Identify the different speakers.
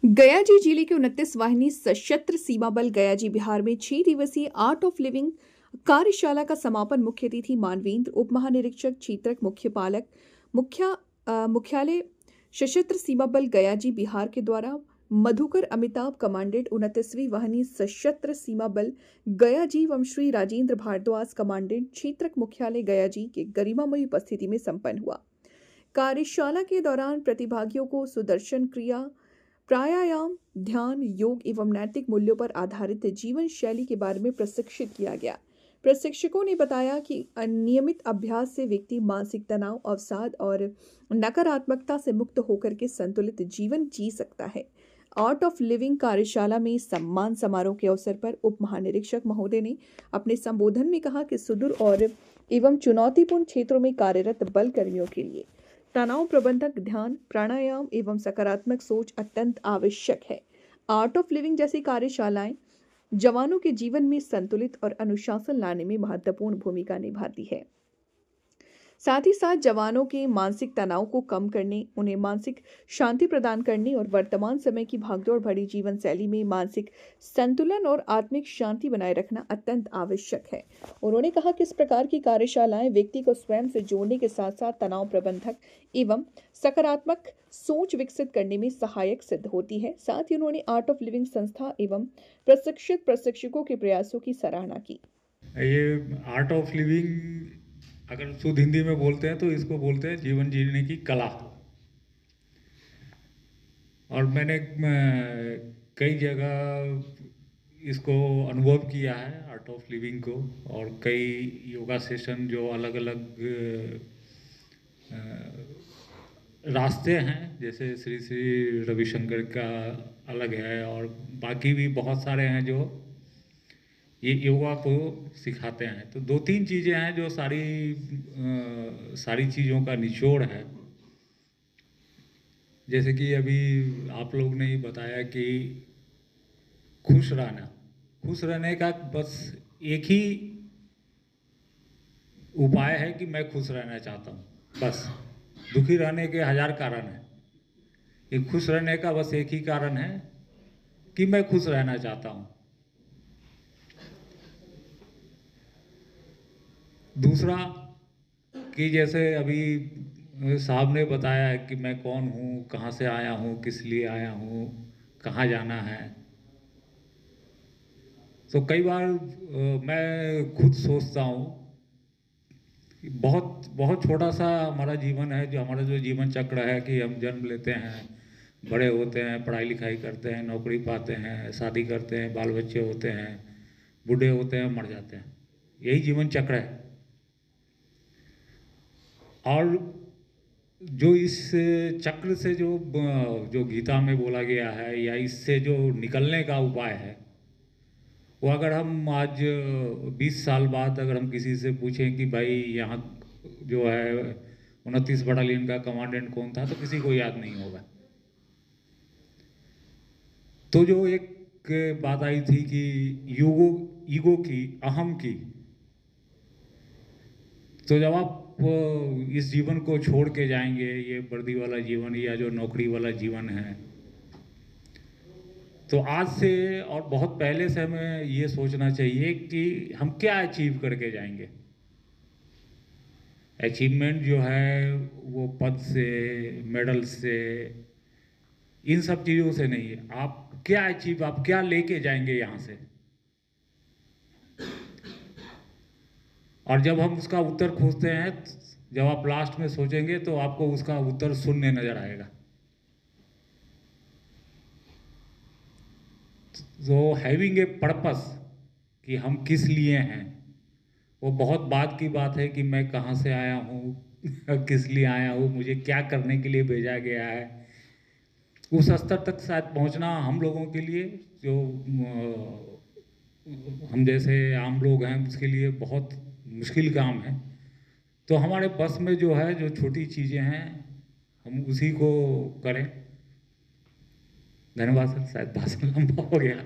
Speaker 1: गयाजी जिले के 29 वाहिनी सशस्त्र सीमा बल गयाजी बिहार में 6 दिवसीय आर्ट ऑफ लिविंग कार्यशाला का समापन मुख्य अतिथि मानवेंद्र उप महानिरीक्षक क्षेत्रक मुख्यालय सशस्त्र सीमा बल गयाजी बिहार के द्वारा मधुकर अमिताभ कमांडेंट 29वीं वाहिनी सशस्त्र सीमा बल गयाजी एवं श्री राजेंद्र भारद्वाज कमांडेंट क्षेत्रक मुख्यालय गयाजी के गरिमामयी उपस्थिति में संपन्न हुआ। कार्यशाला के दौरान प्रतिभागियों को सुदर्शन क्रिया, प्राणायाम, ध्यान, योग एवं नैतिक मूल्यों पर आधारित जीवन शैली के बारे में प्रशिक्षित किया गया। प्रशिक्षकों ने बताया कि नियमित अभ्यास से व्यक्ति मानसिक तनाव, अवसाद और नकारात्मकता से मुक्त होकर के संतुलित जीवन जी सकता है। आर्ट ऑफ लिविंग कार्यशाला में सम्मान समारोह के अवसर पर उप महानिरीक्षक महोदय ने अपने संबोधन में कहा कि सुदूर और एवं चुनौतीपूर्ण क्षेत्रों में कार्यरत बल कर्मियों के लिए तनाव प्रबंधक, ध्यान, प्राणायाम एवं सकारात्मक सोच अत्यंत आवश्यक है। आर्ट ऑफ लिविंग जैसी कार्यशालाएं जवानों के जीवन में संतुलित और अनुशासन लाने में महत्वपूर्ण भूमिका निभाती है। साथ ही साथ जवानों के मानसिक तनाव को कम करने, उन्हें मानसिक शांति प्रदान करने और वर्तमान समय की भागदौड़ भरी जीवन शैली में मानसिक संतुलन और आत्मिक शांति बनाए रखना अत्यंत आवश्यक है। उन्होंने कहा कि इस प्रकार की कार्यशालाएं व्यक्ति को स्वयं से जोड़ने के साथ साथ तनाव प्रबंधक एवं सकारात्मक सोच विकसित करने में सहायक सिद्ध होती है। साथ ही उन्होंने आर्ट ऑफ लिविंग संस्था एवं प्रशिक्षित प्रशिक्षकों के प्रयासों की सराहना की।
Speaker 2: ये आर्ट ऑफ लिविंग अगर शुद्ध हिंदी में बोलते हैं तो इसको बोलते हैं जीवन जीने की कला। और मैंने कई जगह इसको अनुभव किया है आर्ट ऑफ लिविंग को, और कई योगा सेशन जो अलग अलग रास्ते हैं, जैसे श्री श्री रविशंकर का अलग है और बाकी भी बहुत सारे हैं जो ये योगा को सिखाते हैं। तो 2-3 चीज़ें हैं जो सारी चीज़ों का निचोड़ है। जैसे कि अभी आप लोग ने ही बताया कि खुश रहने का बस एक ही उपाय है कि मैं खुश रहना चाहता हूँ। बस दुखी रहने के 1000 कारण हैं, ये खुश रहने का बस एक ही कारण है कि मैं खुश रहना चाहता हूँ। दूसरा कि जैसे अभी साहब ने बताया कि मैं कौन हूँ, कहाँ से आया हूँ, किस लिए आया हूँ, कहाँ जाना है। तो कई बार मैं खुद सोचता हूँ कि बहुत बहुत छोटा सा हमारा जीवन है, जो हमारा जो जीवन चक्र है कि हम जन्म लेते हैं, बड़े होते हैं, पढ़ाई लिखाई करते हैं, नौकरी पाते हैं, शादी करते हैं, बाल बच्चे होते हैं, बूढ़े होते हैं, मर जाते हैं। यही जीवन चक्र है। और जो इस चक्र से जो गीता में बोला गया है या इससे जो निकलने का उपाय है, वो अगर हम आज 20 साल बाद अगर हम किसी से पूछें कि भाई यहाँ जो है 29 बटालियन का कमांडेंट कौन था, तो किसी को याद नहीं होगा। तो जो एक बात आई थी कि ईगो की, अहम की, तो जब आप इस जीवन को छोड़ के जाएंगे, ये वर्दी वाला जीवन या जो नौकरी वाला जीवन है, तो आज से और बहुत पहले से हमें ये सोचना चाहिए कि हम क्या अचीव करके जाएंगे। अचीवमेंट जो है वो पद से, मेडल से, इन सब चीज़ों से नहीं है। आप क्या लेके जाएंगे यहाँ से। और जब हम उसका उत्तर खोजते हैं, जब आप लास्ट में सोचेंगे तो आपको उसका उत्तर शून्य नजर आएगा। तो हैविंग ए पर्पस कि हम किस लिए हैं, वो बहुत बाद की बात है कि मैं कहाँ से आया हूँ किस लिए आया हूँ, मुझे क्या करने के लिए भेजा गया है। उस स्तर तक शायद पहुँचना हम लोगों के लिए, जो हम जैसे आम लोग हैं, उसके लिए बहुत मुश्किल काम है। तो हमारे बस में जो है, जो छोटी चीज़ें हैं, हम उसी को करें। धन्यवाद सर, शायद भाषण लंबा हो गया।